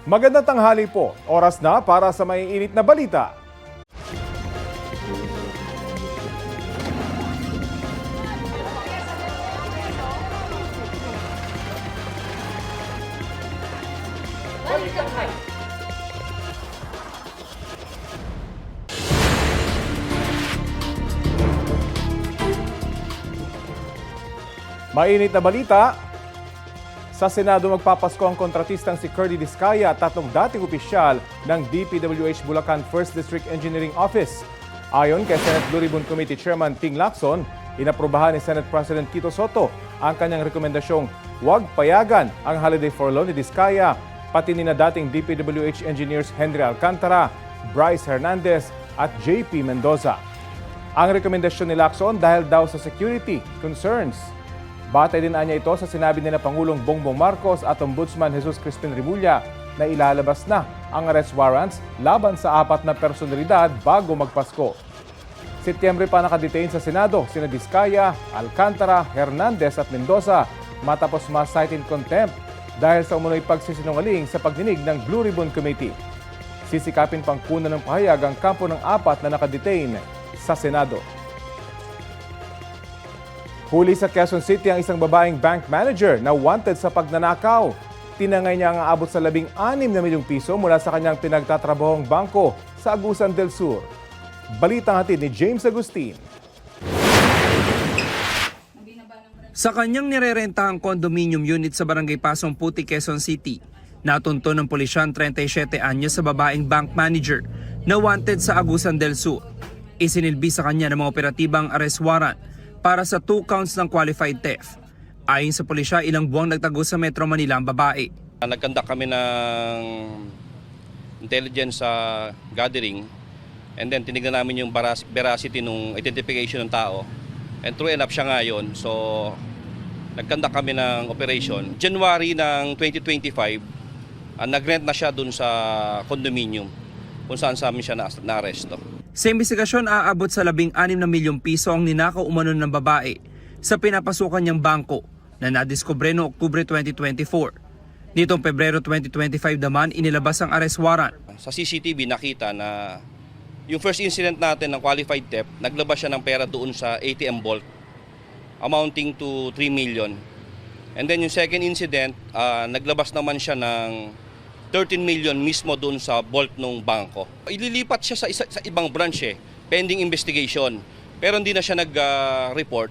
Magandang tanghali po. Oras na para sa maiinit na balita. Mainit na balita. Sa Senado magpapasko ang kontratistang si Curly Discaya at tatlong dating opisyal ng DPWH Bulacan 1st District Engineering Office. Ayon kay Senate Blue Ribbon Committee Chairman Ting Lacson, inaprubahan ni Senate President Tito Soto ang kanyang rekomendasyong huwag payagan ang holiday furlough ni Discaya, pati ni na dating DPWH engineers Henry Alcantara, Bryce Hernandez at JP Mendoza. Ang rekomendasyon ni Lacson dahil daw sa security concerns. Batay din niya ito sa sinabi ni na Pangulong Bongbong Marcos at Ombudsman Jesus Crispin Remulla na ilalabas na ang arrest warrants laban sa 4 na personalidad bago magpasko. Setyembre pa nakadetain sa Senado sina Discaya, Alcantara, Hernandez at Mendoza matapos ma-cite in contempt dahil sa umunoy pagsisinungaling sa pagdinig ng Blue Ribbon Committee. Sisikapin pang kunan ng pahayag ang kampo ng 4 na nakadetain sa Senado. Huli sa Quezon City ang isang babaeng bank manager na wanted sa pagnanakaw. Tinangay niya ang aabot sa 16 na milyong piso mula sa kanyang pinagtatrabahong bangko sa Agusan del Sur. Balitang hatid ni James Agustin. Sa kanyang nirerentahang condominium unit sa Barangay Pasong Puti, Quezon City, natunto ng pulisyan 37 anyos sa babaeng bank manager na wanted sa Agusan del Sur. Isinilbi sa kanya ng mga operatibang arrest warrant para sa 2 counts ng qualified theft. Ayon sa pulisya, ilang buwang nagtago sa Metro Manila ang babae. Nagkandak kami ng intelligence gathering and then tinignan namin yung veracity ng identification ng tao. And true enough siya ngayon. So nagkandak kami ng operation. January ng 2025, nagrent na siya dun sa condominium kung saan sa amin siya na-aresto. Sa investigasyon, aabot sa 16 na milyong piso ang ninakaw umano ng babae sa pinapasukan niyang bangko na nadiskubre noong Oktubre 2024. Nitong Pebrero 2025 naman, inilabas ang arrest warrant. Sa CCTV nakita na yung first incident natin ng qualified theft, naglabas siya ng pera doon sa ATM vault amounting to 3 million. And then yung second incident, naglabas naman siya ng 13 million mismo doon sa vault ng bangko. Ililipat siya sa ibang branch pending investigation. Pero hindi na siya nag-report.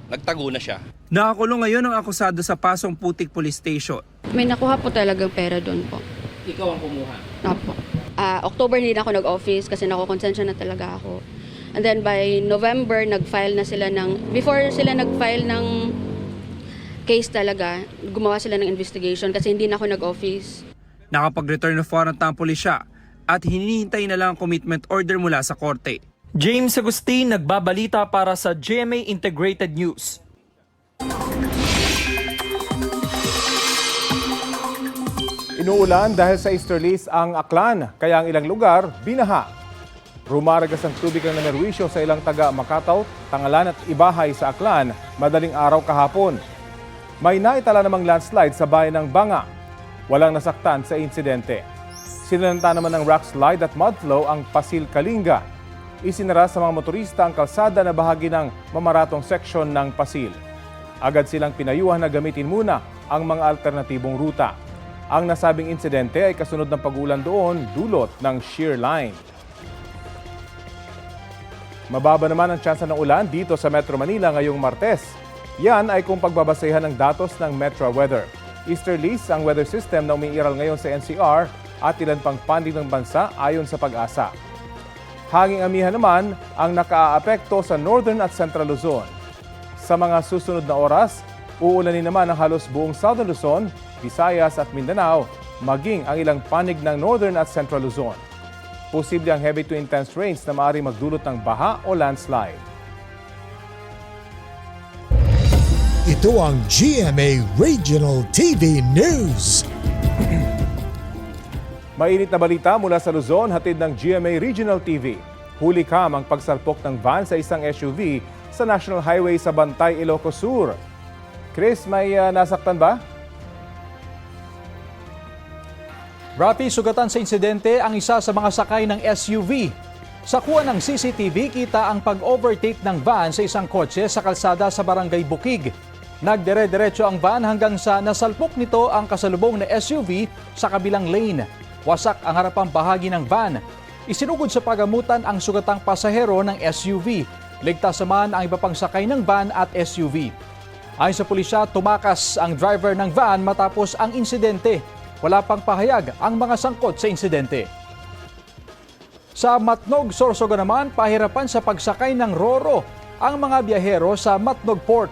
Nagtago na siya. Nakakulong ngayon ang akusado sa Pasong Putik Police Station. May nakuha po talagang pera doon po. Ikaw ang kumuha? Opo. October hindi na ako nag-office kasi nakukonsensya na talaga ako. And then by November, nag-file na sila before sila nag-file ng case talaga, gumawa sila ng investigation kasi hindi na ako nag-office. Nakapag-return of warrant ang pulisya at hinihintay na lang ang commitment order mula sa korte. James Agustin, nagbabalita para sa GMA Integrated News. Inuulan dahil sa easterlies ang Aklan, kaya ang ilang lugar binaha. Rumaragas ang tubig ng namerwisyo sa ilang taga Makataw, Tangalan at Ibahay sa Aklan madaling araw kahapon. May naitala namang landslide sa bayan ng Banga. Walang nasaktan sa insidente. Sinalanta naman ng rock slide at mudflow ang Pasil Kalinga. Isinara sa mga motorista ang kalsada na bahagi ng mamaratong seksyon ng Pasil. Agad silang pinayuhan na gamitin muna ang mga alternatibong ruta. Ang nasabing insidente ay kasunod ng pag-ulan doon dulot ng shear line. Mababa naman ang tsansa ng ulan dito sa Metro Manila ngayong Martes. Yan ay kung pagbabasehan ng datos ng Metro Weather. Easterlies ang weather system na umiiral ngayon sa NCR at ilan pang panig ng bansa ayon sa Pag-asa. Hanging amihan naman ang nakaaapekto sa Northern at Central Luzon. Sa mga susunod na oras, uulanin naman ang halos buong Southern Luzon, Visayas at Mindanao, maging ang ilang panig ng Northern at Central Luzon. Posible ang heavy to intense rains na maaaring magdulot ng baha o landslide. Ito ang GMA Regional TV News. Mainit na balita mula sa Luzon, hatid ng GMA Regional TV. Huli kam ang pagsalpok ng van sa isang SUV sa National Highway sa Bantay, Ilocos Sur. Chris, may nasaktan ba? Rafi, sugatan sa insidente ang isa sa mga sakay ng SUV. Sa kuha ng CCTV, kita ang pag-overtake ng van sa isang kotse sa kalsada sa Barangay Bukig. Nagdire-diretso ang van hanggang sa nasalpok nito ang kasalubong na SUV sa kabilang lane. Wasak ang harapang bahagi ng van. Isinugod sa pagamutan ang sugatang pasahero ng SUV. Ligtas naman ang iba pang sakay ng van at SUV. Ayon sa pulisya, tumakas ang driver ng van matapos ang insidente. Wala pang pahayag ang mga sangkot sa insidente. Sa Matnog, Sorsogon naman, pahirapan sa pagsakay ng Roro ang mga biyahero sa Matnog Port.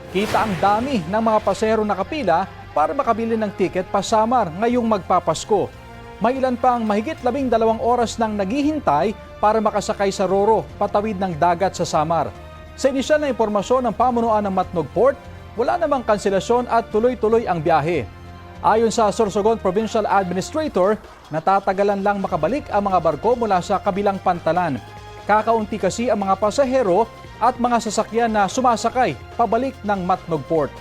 Kita ang dami ng mga pasahero nakapila para makabili ng tiket pa Samar ngayong magpapasko. May ilan pang mahigit 12 oras nang naghihintay para makasakay sa Roro patawid ng dagat sa Samar. Sa inisyal na impormasyon ng pamunuan ng Matnog Port, wala namang kanselasyon at tuloy-tuloy ang biyahe. Ayon sa Sorsogon Provincial Administrator, natatagalan lang makabalik ang mga barko mula sa kabilang pantalan. Kakaunti kasi ang mga pasahero at mga sasakyan na sumasakay pabalik ng Matnog Port.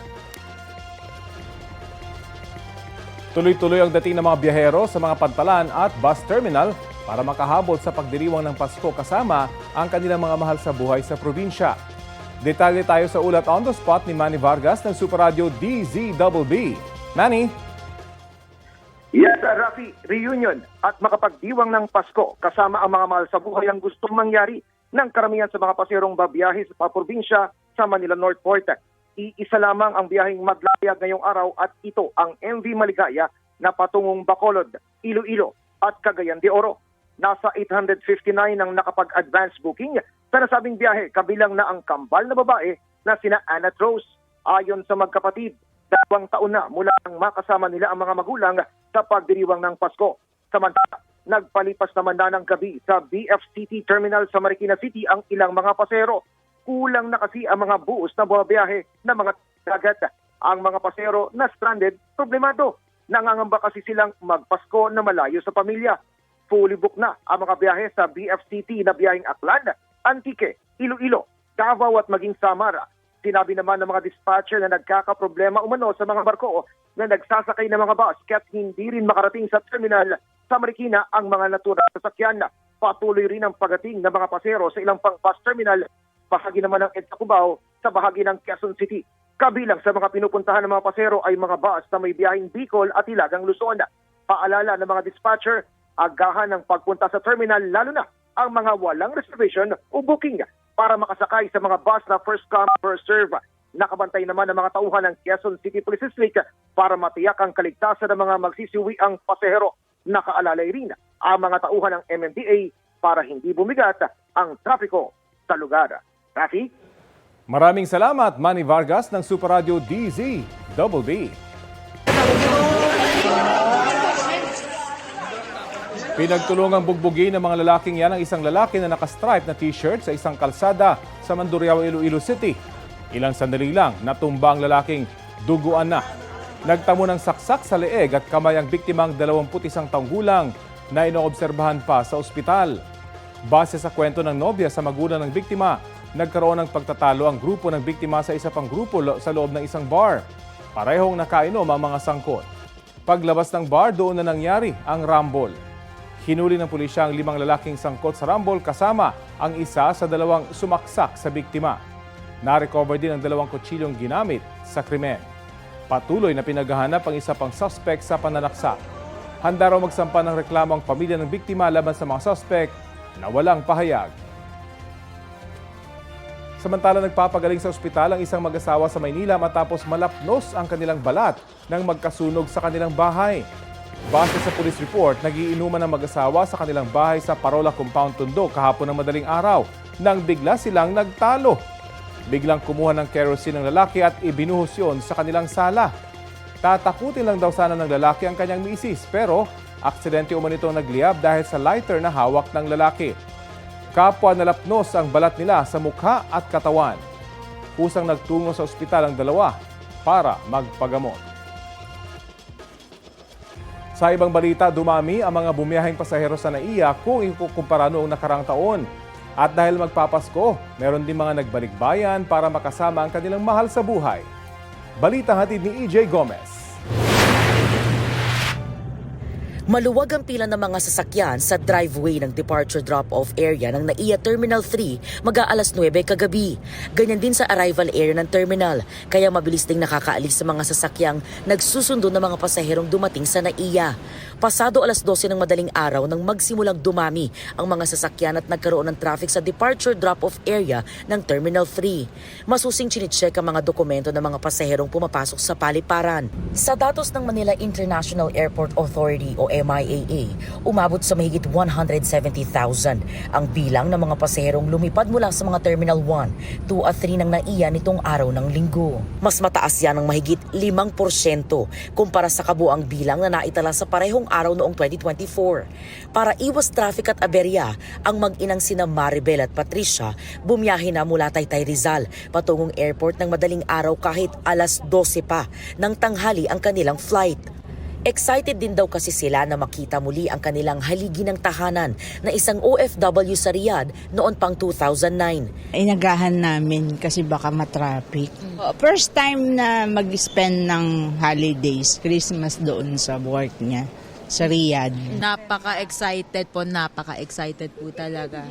Tuloy-tuloy ang dating ng mga biyahero sa mga pantalan at bus terminal para makahabol sa pagdiriwang ng Pasko kasama ang kanilang mga mahal sa buhay sa probinsya. Detalye tayo sa ulat on the spot ni Manny Vargas ng Super Radio DZBB. Manny? Yes, Rafi, reunion at makapagdiwang ng Pasko kasama ang mga mahal sa buhay ang gustong mangyari ng karamihan sa mga paserong babiyahe sa probinsya sa Manila North Port. Iisa lamang ang biyaheng maglayag ngayong araw at ito ang MV Maligaya na patungong Bacolod, Iloilo at Cagayan de Oro. Nasa 859 ang nakapag-advance booking sa nasabing biyahe, kabilang na ang kambal na babae na sina Anna Rose. Ayon sa magkapatid, 2 taon na mula nang makasama nila ang mga magulang sa pagdiriwang ng Pasko. Samantala, nagpalipas naman na ng gabi sa BFCT Terminal sa Marikina City ang ilang mga pasero. Kulang na kasi ang mga buos na bumabiyahe na mga dagat. Ang mga pasero na stranded, problemado. Nangangamba kasi silang magpasko na malayo sa pamilya. Fully booked na ang mga biyahe sa BFCT na biyaheng Aklan, Antique, Iloilo, Davao at maging Samar. Sinabi naman ng mga dispatcher na nagkakaproblema umano sa mga barko na nagsasakay ng mga bus kaya't hindi rin makarating sa terminal sa Marikina ang mga naturang sasakyan. Patuloy rin ang pagating ng mga pasero sa ilang pang bus terminal, bahagi naman ng EDSA Cubao sa bahagi ng Quezon City. Kabilang sa mga pinupuntahan ng mga pasero ay mga bus na may biyaheng Bicol at Ilagang Luzon. Paalala ng mga dispatcher, agahan ng pagpunta sa terminal lalo na ang mga walang reservation o booking para makasakay sa mga bus na first come, first serve. Nakabantay naman ang mga tauhan ng Quezon City Police District para matiyak ang kaligtasan ng mga magsisiuwi ang pasahero. Nakaalalay rin ang mga tauhan ng MMDA para hindi bumigat ang trapiko sa lugar. Rafi? Maraming salamat, Manny Vargas ng Super Radio DZBB. Pinagtulungang bugbugin ng mga lalaking yan ang isang lalaki na nakastripe na t-shirt sa isang kalsada sa Mandurriao, Iloilo City. Ilang sandali lang, natumba ang lalaking duguan na. Nagtamo ng saksak sa leeg at kamay ang biktimang 21 taong gulang na inoobserbahan pa sa ospital. Base sa kwento ng nobya sa magulang ng biktima, nagkaroon ng pagtatalo ang grupo ng biktima sa isa pang grupo sa loob ng isang bar. Parehong nakainom ang mga sangkot. Paglabas ng bar, doon na nangyari ang rumble. Hinuli ng pulisya ang 5 lalaking sangkot sa rumble kasama ang isa sa 2 sumaksak sa biktima. Na-recover din ang 2 kutsilyong ginamit sa krimen. Patuloy na pinaghahanap ang isa pang suspect sa pananaksak. Handa raw magsampa ng reklamo ang pamilya ng biktima laban sa mga suspect na walang pahayag. Samantala, nagpapagaling sa ospital ang isang mag-asawa sa Maynila matapos malapnos ang kanilang balat nang magkasunog sa kanilang bahay. Base sa police report, nagiinuman ng mag-asawa sa kanilang bahay sa Parola Compound Tondo kahapon ng madaling araw nang bigla silang nagtalo. Biglang kumuha ng kerosene ng lalaki at ibinuhos yun sa kanilang sala. Tatakutin lang daw sana ng lalaki ang kanyang misis pero aksidente umano itong nagliyab dahil sa lighter na hawak ng lalaki. Kapwa nalapnos ang balat nila sa mukha at katawan. Kusang nagtungo sa ospital ang dalawa para magpagamot. Sa ibang balita, dumami ang mga bumiyaheng pasahero sa NAIA kung ikukumpara noong nakarang taon. At dahil magpapasko, meron din mga nagbalikbayan para makasama ang kanilang mahal sa buhay. Balita hatid ni EJ Gomez. Maluwag ang pila ng mga sasakyan sa driveway ng departure drop-off area ng NAIA Terminal 3 mag-aalas 9 kagabi. Ganyan din sa arrival area ng terminal, kaya mabilis ding nakakaalis sa mga sasakyang nagsusundo ng mga pasaherong dumating sa NAIA. Pasado alas 12 ng madaling araw nang magsimulang dumami ang mga sasakyan at nagkaroon ng traffic sa departure drop-off area ng Terminal 3. Masusing chinicheck ang mga dokumento ng mga pasaherong pumapasok sa paliparan. Sa datos ng Manila International Airport Authority o MIAA, umabot sa mahigit 170,000 ang bilang ng mga pasaherong lumipad mula sa mga Terminal 1, 2 at 3 ng NAIA nitong araw ng linggo. Mas mataas yan ng mahigit 5% kumpara sa kabuang bilang na naitala sa parehong araw noong 2024. Para iwas traffic at aberya, ang mag-inang sina Maribel at Patricia bumiyahe na mula Taytay Rizal patungong airport ng madaling araw kahit alas 12 pa ng tanghali ang kanilang flight. Excited din daw kasi sila na makita muli ang kanilang haligi ng tahanan na isang OFW sa Riyadh noon pang 2009. Inagahan namin kasi baka matraffic. First time na mag-spend ng holidays, Christmas doon sa work niya sa Riyadh. Napaka-excited po talaga.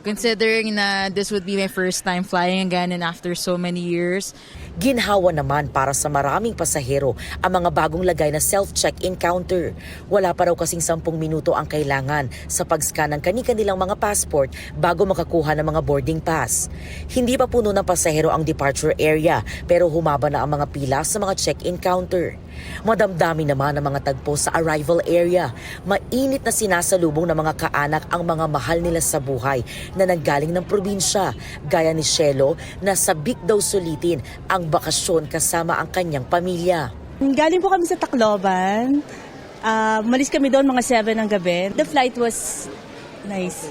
Considering na this would be my first time flying again and after so many years. Ginhawa naman para sa maraming pasahero ang mga bagong lagay na self-check-in counter. Wala pa raw kasing 10 minuto ang kailangan sa pag-scan ng kani-kanilang mga passport bago makakuha ng mga boarding pass. Hindi pa puno ng pasahero ang departure area pero humaba na ang mga pila sa mga check-in counter. Madamdami naman ang mga tagpo sa arrival area. Mainit na sinasalubong ng mga kaanak ang mga mahal nila sa buhay na nanggaling ng probinsya. Gaya ni Shelo na sabik daw sulitin ang bakasyon kasama ang kanyang pamilya. Galing po kami sa Tacloban. Malis kami doon mga 7 ng gabi. The flight was nice.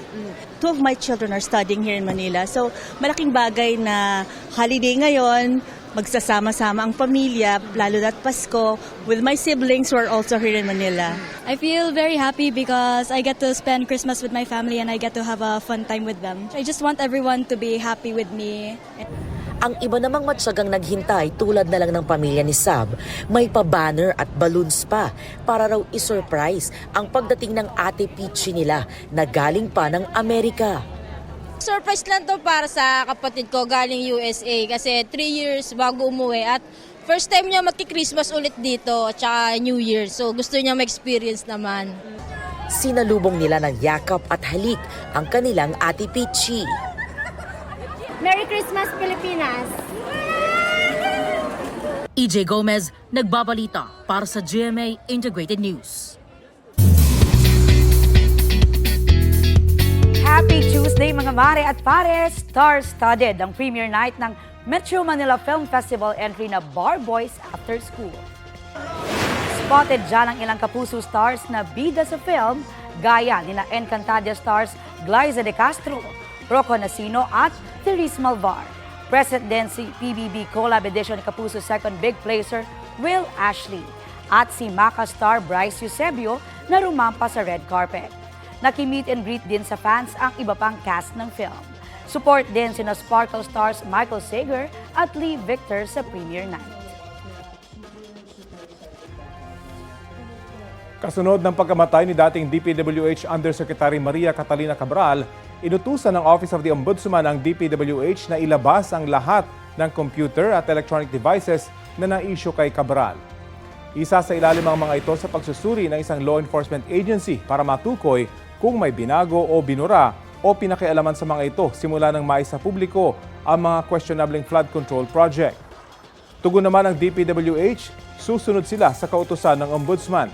2 of my children are studying here in Manila. So malaking bagay na holiday ngayon, magsasama-sama ang pamilya, lalo na't Pasko, with my siblings who are also here in Manila. I feel very happy because I get to spend Christmas with my family and I get to have a fun time with them. I just want everyone to be happy with me. Ang iba namang matyagang naghintay tulad na lang ng pamilya ni Sab, may pa-banner at balloons pa para raw isurprise ang pagdating ng Ate Peachy nila na galing pa ng Amerika. Surprise lang to para sa kapatid ko galing USA kasi 3 years bago umuwi at first time niya magki-Christmas ulit dito at saka New Year. So gusto niya ma-experience naman. Sinalubong nila ng yakap at halik ang kanilang Ate Peachy. Merry Christmas, Pilipinas! EJ Gomez, nagbabalita para sa GMA Integrated News. Happy Tuesday mga mare at pare! Star-studded ang premiere night ng Metro Manila Film Festival entry na Bar Boys After School. Spotted dyan ang ilang kapuso stars na bida sa film, gaya nila Encantadia stars Glyza De Castro, Rocco Nasino at Therese Malvar. Present din si PBB Collab Edition ni Kapuso Second Big Placer Will Ashley at si Maka star Bryce Eusebio na rumampa sa red carpet. Naki-meet and greet din sa fans ang iba pang cast ng film. Support din sina Sparkle stars Michael Sager at Lee Victor sa premiere night. Kasunod ng pagkamatay ni dating DPWH Undersecretary Maria Catalina Cabral, inutusan ng Office of the Ombudsman ang DPWH na ilabas ang lahat ng computer at electronic devices na na-issue kay Cabral. Isa sa ilalim ang mga ito sa pagsusuri ng isang law enforcement agency para matukoy kung may binago o binura o pinakialaman sa mga ito simula ng mais sa publiko ang mga questionabling flood control project. Tugon naman ng DPWH, susunod sila sa kautusan ng Ombudsman.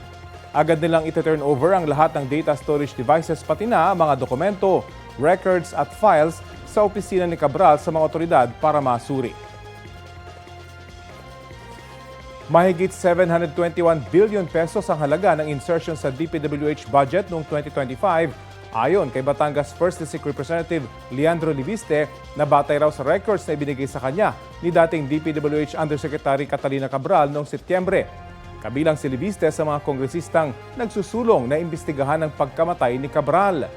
Agad nilang iti-turn over ang lahat ng data storage devices pati na mga dokumento, records at files sa opisina ni Cabral sa mga otoridad para masuri. Mahigit 721 billion pesos ang halaga ng insertion sa DPWH budget noong 2025 ayon kay Batangas 1st District Representative Leandro Liviste na batay raw sa records na ibinigay sa kanya ni dating DPWH Undersecretary Catalina Cabral noong Setyembre. Kabilang si Liviste sa mga kongresistang nagsusulong na imbestigahan ang pagkamatay ni Cabral.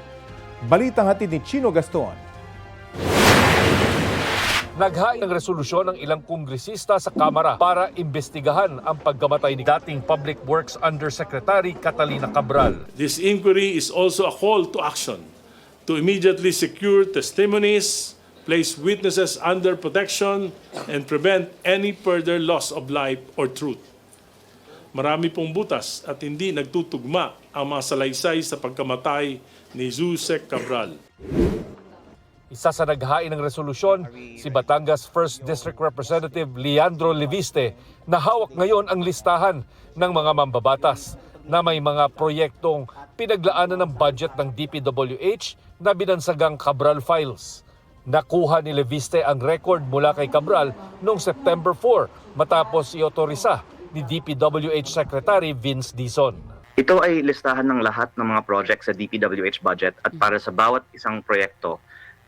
Balitang hatid ni Chino Gaston. Naghain ng resolusyon ng ilang kongresista sa Kamara para imbestigahan ang pagkamatay ni dating Public Works Undersecretary Catalina Cabral. This inquiry is also a call to action to immediately secure testimonies, place witnesses under protection, and prevent any further loss of life or truth. Marami pong butas at hindi nagtutugma ang mga salaysay sa pagkamatay ni Yusek Cabral. Isa sa naghain ng resolusyon, si Batangas 1st District Representative Leandro Leviste, na hawak ngayon ang listahan ng mga mambabatas na may mga proyektong pinaglaanan ng budget ng DPWH na binansagang Cabral Files. Nakuha ni Leviste ang record mula kay Cabral noong September 4 matapos i-otorisa ni DPWH Secretary Vince Dizon. Ito ay listahan ng lahat ng mga projects sa DPWH budget at para sa bawat isang proyekto,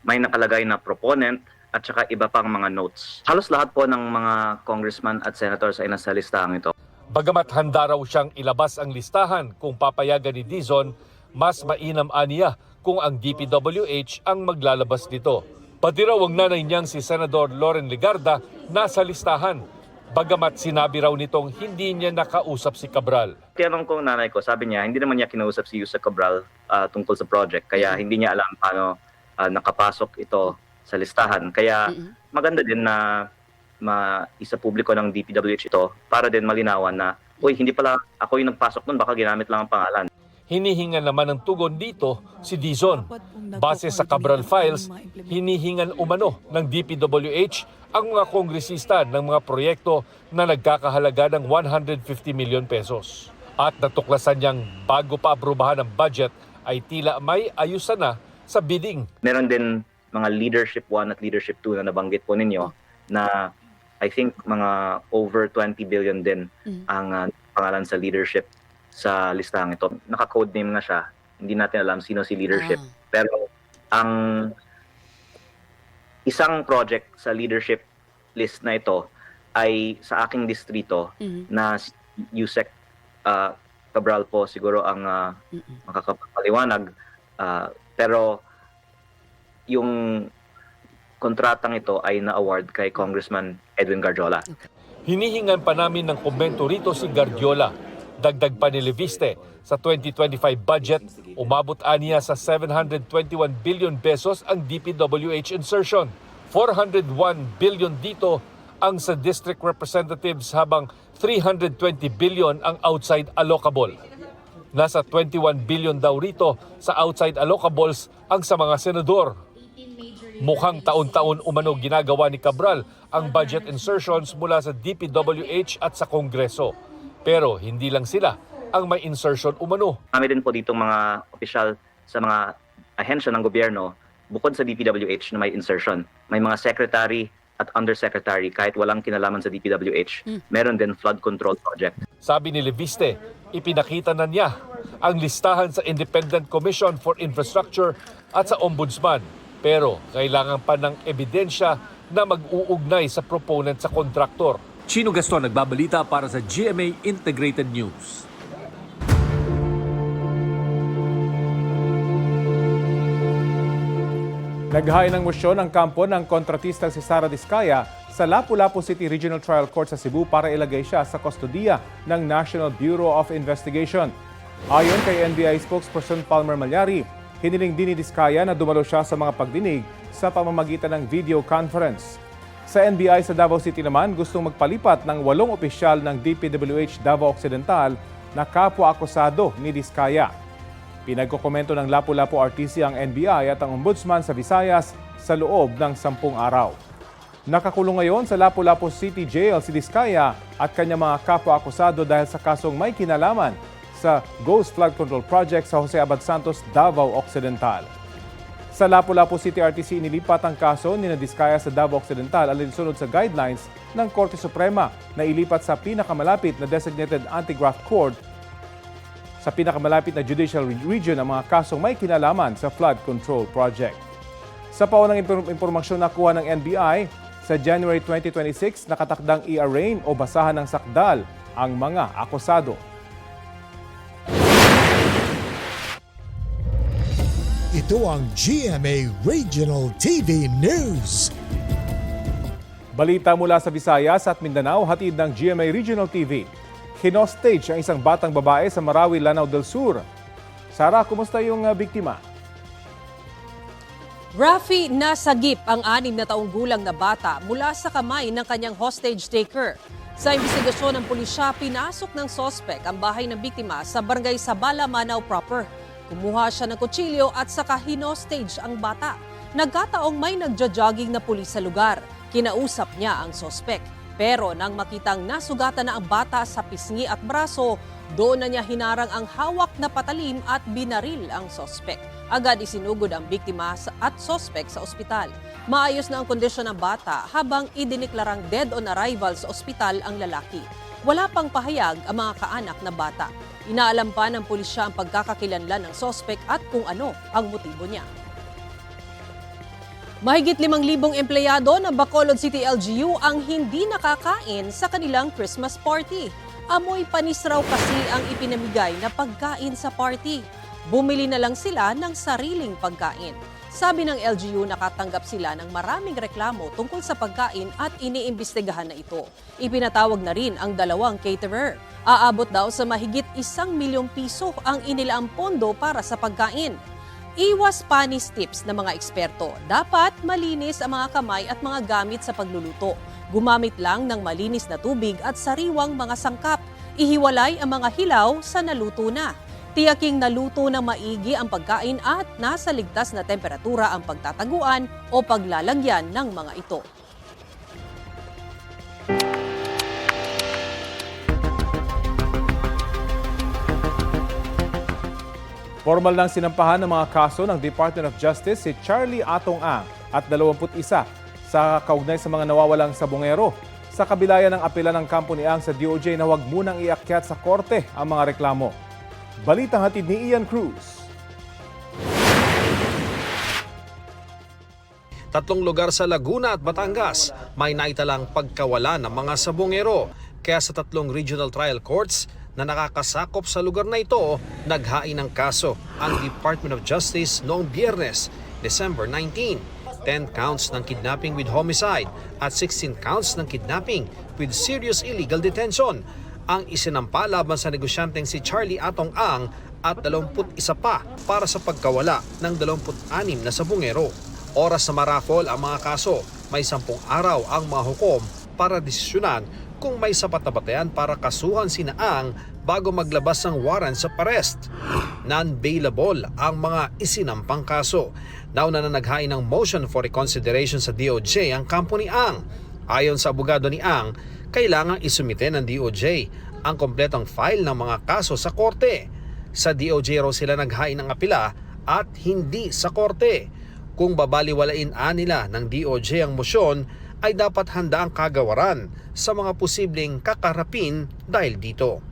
may nakalagay na proponent at saka iba pang mga notes. Halos lahat po ng mga congressman at senators ay nasa listahan ito. Bagamat handa raw siyang ilabas ang listahan kung papayagan ni Dizon, mas mainam aniya kung ang DPWH ang maglalabas nito. Pati raw ang nanay niyang si Senador Loren Legarda nasa listahan. Bagamat sinabi raw nitong hindi niya nakausap si Cabral. Tinanong ko ang nanay ko, sabi niya hindi naman niya kinausap si Yusek Cabral tungkol sa project, kaya hindi niya alam paano nakapasok ito sa listahan. Kaya maganda din na isa publiko ng DPWH ito para din malinawan na, hindi pala ako yung nagpasok nun, baka ginamit lang ang pangalan. Hinihingan naman ng tugon dito si Dizon. Base sa Cabral Files, hinihingan umano ng DPWH ang mga kongresista ng mga proyekto na nagkakahalaga ng 150 million pesos. At natuklasan niyang bago pa aprubahan ang budget ay tila may ayusan na sa bidding. Meron din mga Leadership 1 at Leadership 2 na nabanggit po ninyo na I think mga over 20 billion din ang pangalan sa leadership sa listahan ito. Naka-codename na siya. Hindi natin alam sino si leadership. Pero ang isang project sa leadership list na ito ay sa aking distrito na si Yusek Cabral po siguro ang makakapaliwanag. Pero yung kontratang ito ay na-award kay Congressman Edwin Garjola. Hinihingan pa namin ng komento rito si Garjola. Dagdag pa ni Leviste, sa 2025 budget, umabot aniya sa 721 billion pesos ang DPWH insertion. 401 billion dito ang sa district representatives habang 320 billion ang outside allocable. Nasa 21 billion daw rito sa outside allocables ang sa mga senador. Mukhang taon-taon umano ginagawa ni Cabral ang budget insertions mula sa DPWH at sa Kongreso. Pero hindi lang sila ang may insertion umano. Kami din po dito mga opisyal sa mga ahensya ng gobyerno, bukod sa DPWH na may insertion, may mga secretary at undersecretary kahit walang kinalaman sa DPWH, meron din flood control project. Sabi ni Leviste, ipinakita na niya ang listahan sa Independent Commission for Infrastructure at sa Ombudsman. Pero kailangan pa ng ebidensya na mag-uugnay sa proponent sa kontraktor. Chino Gaston nagbabalita para sa GMA Integrated News. Naghain ng motion ang kampo ng kontratistang si Sara Diskaya sa Lapu-Lapu City Regional Trial Court sa Cebu para ilagay siya sa kustodiya ng National Bureau of Investigation. Ayon kay NBI spokesperson Palmer Malyari, hiniling din ni Diskaya na dumalo siya sa mga pagdinig sa pamamagitan ng video conference. Sa NBI sa Davao City naman, gustong magpalipat ng 8 opisyal ng DPWH Davao Occidental na kapwa-akusado ni Diskaya. Pinagkokomento ng Lapu-Lapu RTC ang NBI at ang Ombudsman sa Visayas sa loob ng 10 araw. Nakakulong ngayon sa Lapu-Lapu City Jail si Diskaya at kanyang mga kapwa-akusado dahil sa kasong may kinalaman sa Ghost Flood Control Project sa Jose Abad Santos, Davao Occidental. Sa Lapu-Lapu City RTC inilipat ang kaso ni Diskaya sa Davao Occidental alinsunod sa guidelines ng Korte Suprema na ilipat sa pinakamalapit na designated anti-graft court sa pinakamalapit na judicial region ang mga kasong may kinalaman sa flood control project. Sa paunang impormasyon na kuha ng NBI, sa January 2026 nakatakdang i-arraign o basahan ng sakdal ang mga akusado. Ito ang GMA Regional TV News. Balita mula sa Visayas at Mindanao, hatid ng GMA Regional TV. Hinostage ang isang batang babae sa Marawi, Lanao del Sur. Sara, kumusta yung biktima? Rafi, nasagip ang 6 na taong gulang na bata mula sa kamay ng kanyang hostage taker. Sa investigasyon ng pulisya, pinasok ng sospek ang bahay ng biktima sa barangay Sabala, Manao proper. Kumuha siya ng kutsilyo at saka hinostage ang bata. Nagkataong may nagja-jogging na pulis sa lugar. Kinausap niya ang sospek. Pero nang makitang nasugatan na ang bata sa pisngi at braso, doon na niya hinarang ang hawak na patalim at binaril ang sospek. Agad isinugod ang biktima at sospek sa ospital. Maayos na ang kondisyon ng bata habang idiniklarang dead on arrival sa ospital ang lalaki. Wala pang pahayag ang mga kaanak na bata. Inaalam pa ng pulisya ang pagkakakilanlan ng sospek at kung ano ang motibo niya. Mahigit 5,000 empleyado ng Bacolod City LGU ang hindi nakakain sa kanilang Christmas party. Amoy panis raw kasi ang ipinamigay na pagkain sa party. Bumili na lang sila ng sariling pagkain. Sabi ng LGU, nakatanggap sila ng maraming reklamo tungkol sa pagkain at iniimbestigahan na ito. Ipinatawag na rin ang 2 caterer. Aabot daw sa mahigit 1 milyong piso ang inilaang pondo para sa pagkain. Iwas panis tips ng mga eksperto. Dapat malinis ang mga kamay at mga gamit sa pagluluto. Gumamit lang ng malinis na tubig at sariwang mga sangkap. Ihiwalay ang mga hilaw sa naluto na. Tiyaking naluto na maigi ang pagkain at nasa ligtas na temperatura ang pagtataguan o paglalagyan ng mga ito. Formal nang sinampahan ng mga kaso ng Department of Justice si Charlie Atong Ang at 21 sa kaugnay sa mga nawawalang sabongero. Sa kabilayan ng apela ng kampo ni Ang sa DOJ na huwag munang iakyat sa korte ang mga reklamo. Balitang hatid ni Ian Cruz. 3 lugar sa Laguna at Batangas may naitalang pagkawala ng mga sabongero. Kaya sa 3 regional trial courts na nakakasakop sa lugar na ito, naghain ng kaso ang Department of Justice noong Biyernes, December 19. 10 counts ng kidnapping with homicide at 16 counts ng kidnapping with serious illegal detention ang isinampa laban sa negosyanteng si Charlie Atong Ang at 21 pa para sa pagkawala ng 26 na sabongero. Oras na marafol ang mga kaso, may 10 araw ang mga hukom para desisyonan kung may sapat na batayan para kasuhan sina Ang bago maglabas ng warrant sa arrest. Non-bailable ang mga isinampang kaso. Nauna na naghain ng motion for reconsideration sa DOJ ang kampo ni Ang. Ayon sa abogado ni Ang, kailangang isumite ng DOJ ang kompletong file ng mga kaso sa korte. Sa DOJ raw sila naghain ng apela at hindi sa korte. Kung babaliwalain nila ng DOJ ang motion, ay dapat handa ang kagawaran sa mga posibleng kakarapin dahil dito.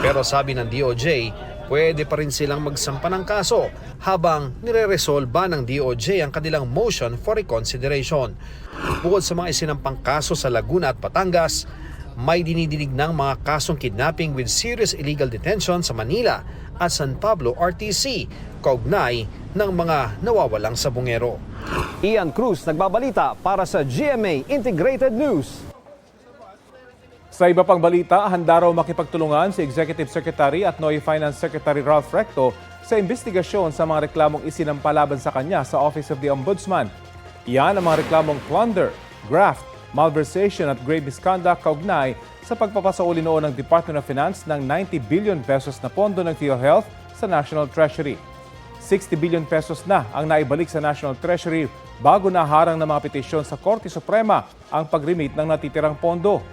Pero sabi ng DOJ, pwede pa rin silang magsampa ng kaso habang nire-resolba ng DOJ ang kanilang motion for reconsideration. Bukod sa mga isinampang kaso sa Laguna at Batangas, may dinidinig ng mga kasong kidnapping with serious illegal detention sa Manila at San Pablo RTC, kaugnay ng mga nawawalang sabongero. Ian Cruz nagbabalita para sa GMA Integrated News. Sa iba pang balita, handa raw makipagtulungan si Executive Secretary at NOI Finance Secretary Ralph Recto sa investigasyon sa mga reklamong isinampa laban sa kanya sa Office of the Ombudsman. Iyan ang mga reklamong plunder, graft, malversation at grave misconduct kaugnay sa pagpapasauli noon ng Department of Finance ng 90 billion pesos na pondo ng PhilHealth sa National Treasury. 60 billion pesos na ang naibalik sa National Treasury bago naharang ng mga petisyon sa Korte Suprema ang pag-remit ng natitirang pondo.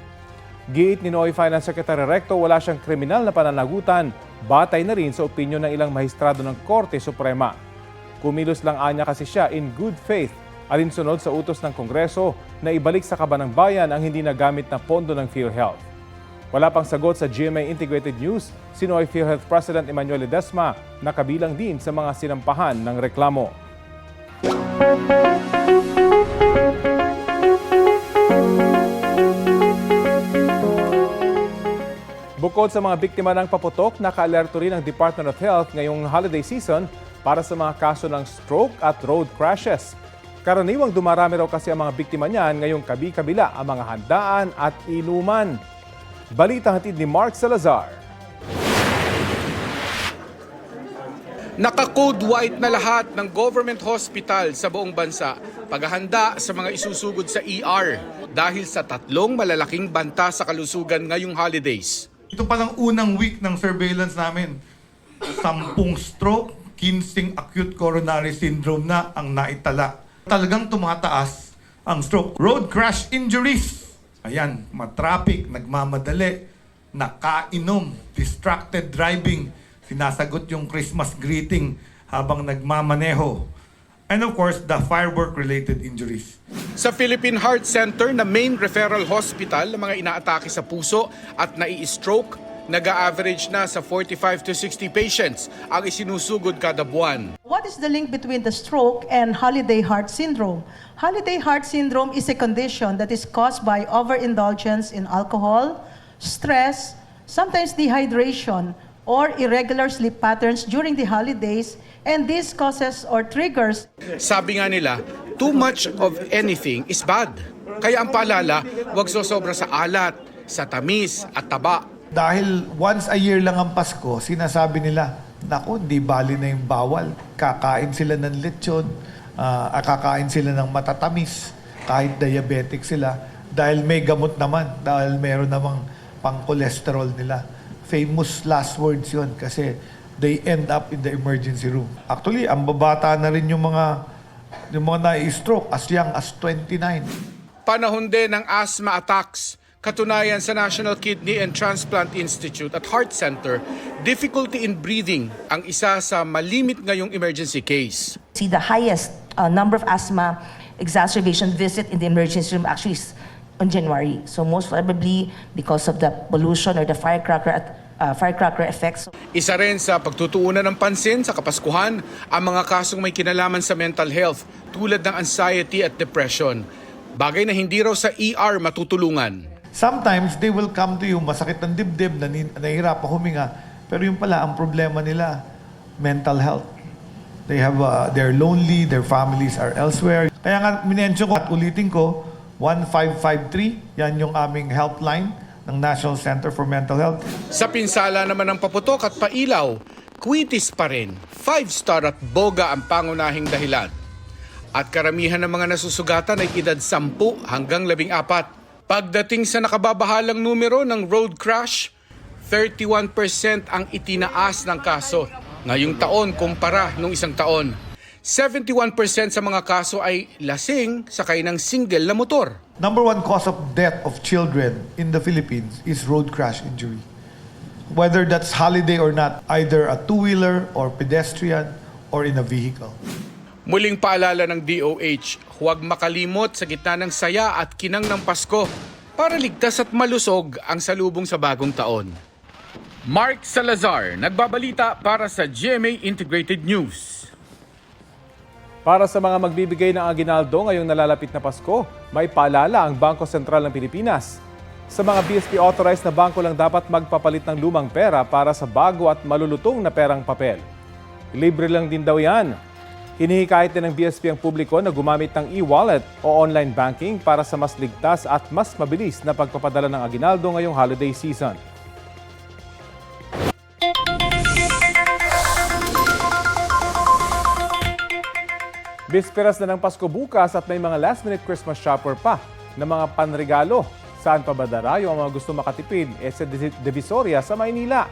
Giit ni NOI Finance Secretary Recto, wala siyang kriminal na pananagutan, batay na rin sa opinyon ng ilang mahistrado ng Korte Suprema. Kumilos lang anya kasi siya in good faith, alinsunod sa utos ng Kongreso na ibalik sa kaban ng bayan ang hindi nagamit na pondo ng PhilHealth. Wala pang sagot sa GMA Integrated News si NOI PhilHealth President Emmanuel Ledesma na kabilang din sa mga sinampahan ng reklamo. Bukod sa mga biktima ng paputok, naka-alerto rin ang Department of Health ngayong holiday season para sa mga kaso ng stroke at road crashes. Karaniwang dumarami raw kasi ang mga biktima niyan ngayong kabi-kabila ang mga handaan at inuman. Balita hatid ni Mark Salazar. Naka-code white na lahat ng government hospital sa buong bansa paghahanda sa mga isusugod sa ER dahil sa 3 malalaking banta sa kalusugan ngayong holidays. Ito palang unang week ng surveillance namin. 10 stroke, 15 acute coronary syndrome na ang naitala. Talagang tumataas ang stroke. Road crash injuries. Ayan, matraffic, nagmamadali, nakainom, distracted driving, sinasagot yung Christmas greeting habang nagmamaneho. And of course, the firework-related injuries. Sa Philippine Heart Center na main referral hospital ng mga inaatake sa puso at nai-stroke, nag-a-average na sa 45 to 60 patients ang isinusugod kada buwan. What is the link between the stroke and holiday heart syndrome? Holiday heart syndrome is a condition that is caused by overindulgence in alcohol, stress, sometimes dehydration, or irregular sleep patterns during the holidays, and this causes or triggers. Sabi nga nila, too much of anything is bad. Kaya ang paalala, huwag sosobra sa alat, sa tamis at taba. Dahil once a year lang ang Pasko, sinasabi nila, naku, di bali na yung bawal. Kakain sila ng lechon, kakain sila ng matatamis, kahit diabetic sila. Dahil may gamot naman, dahil meron namang pang-cholesterol nila. Famous last words yun kasi they end up in the emergency room. Actually, ang babata na rin yung mga na-stroke as young as 29. Panahon din ng asthma attacks. Katunayan sa National Kidney and Transplant Institute at Heart Center, difficulty in breathing ang isa sa malimit ngayong emergency case. See the highest number of asthma exacerbation visit in the emergency room actually is on January. So most probably because of the pollution or the firecracker effects. Isa rin sa pagtutuunan ng pansin sa Kapaskuhan ang mga kasong may kinalaman sa mental health tulad ng anxiety at depression. Bagay na hindi raw sa ER matutulungan. Sometimes they will come to you, masakit ng dibdib, nahihirap pa huminga, pero yung pala ang problema nila, mental health. They're lonely, their families are elsewhere. Kaya nga minensyon ko at ulitin ko, 1553, yan yung aming helpline ng National Center for Mental Health. Sa pinsala naman ng paputok at pailaw, kwitis pa rin, 5-star at boga ang pangunahing dahilan. At karamihan ng mga nasusugatan ay edad 10 hanggang 14. Pagdating sa nakababahalang numero ng road crash, 31% ang itinaas ng kaso ngayong taon kumpara nung isang taon. 71% sa mga kaso ay lasing sakay ng single na motor. Number 1 cause of death of children in the Philippines is road crash injury. Whether that's holiday or not, either a two-wheeler or pedestrian or in a vehicle. Muling paalala ng DOH, huwag makalimot sa gitna ng saya at kinang ng Pasko para ligtas at malusog ang salubong sa bagong taon. Mark Salazar, nagbabalita para sa GMA Integrated News. Para sa mga magbibigay ng aginaldo ngayong nalalapit na Pasko, may paalala ang Bangko Sentral ng Pilipinas. Sa mga BSP authorized na bangko lang dapat magpapalit ng lumang pera para sa bago at malulutong na perang papel. Libre lang din daw yan. Hinihikayat din ng BSP ang publiko na gumamit ng e-wallet o online banking para sa mas ligtas at mas mabilis na pagpapadala ng aginaldo ngayong holiday season. Bisperas na ng Pasko bukas at may mga last-minute Christmas shopper pa na mga panregalo. Saan pa ba darayo ang mga gusto makatipid? Sa Divisoria sa Maynila.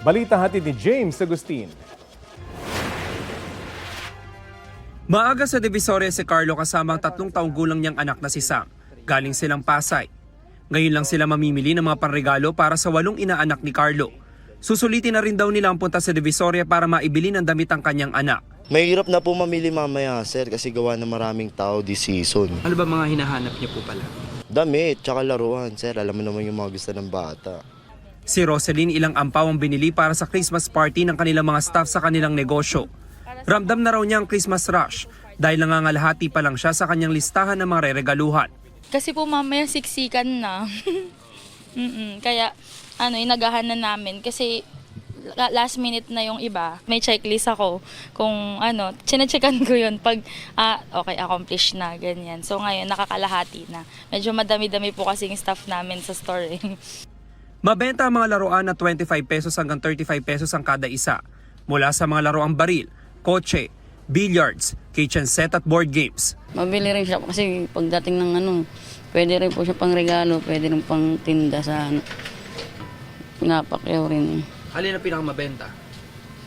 Balita hatid ni James Agustin. Maaga sa Divisoria si Carlo kasama ang 3 taong gulang niyang anak na si Sam. Galing silang Pasay. Ngayon lang sila mamimili ng mga panregalo para sa 8 inaanak ni Carlo. Susulitin na rin daw nila ang punta sa Divisoria para maibili ng damit ang kanyang anak. Mahirap na po mamili mamaya, sir, kasi gawa na maraming tao this season. Ano ba mga hinahanap niyo po pala? Damit, tsaka laruan, sir. Alam mo naman yung mga gusto ng bata. Si Roselyn ilang ampaw ang binili para sa Christmas party ng kanilang mga staff sa kanilang negosyo. Ramdam na raw niya ang Christmas rush dahil nangangalahati pa lang siya sa kanyang listahan ng mga reregaluhan. Kasi po mamaya siksikan na. Kaya inagahan na namin kasi last minute na yung iba, may checklist ako kung ano, chine-checkan ko yun pag okay, accomplish na, ganyan. So ngayon, nakakalahati na. Medyo madami-dami po kasing staff namin sa store. Mabenta ang mga laruan na 25 pesos hanggang 35 pesos ang kada isa. Mula sa mga laruang baril, kotse, billiards, kitchen set at board games. Mabili rin siya kasi pagdating ng pwede rin po siya pang regalo, pwede rin pang tinda sa pinapakyaw rin. Alin ang pinakamabenta?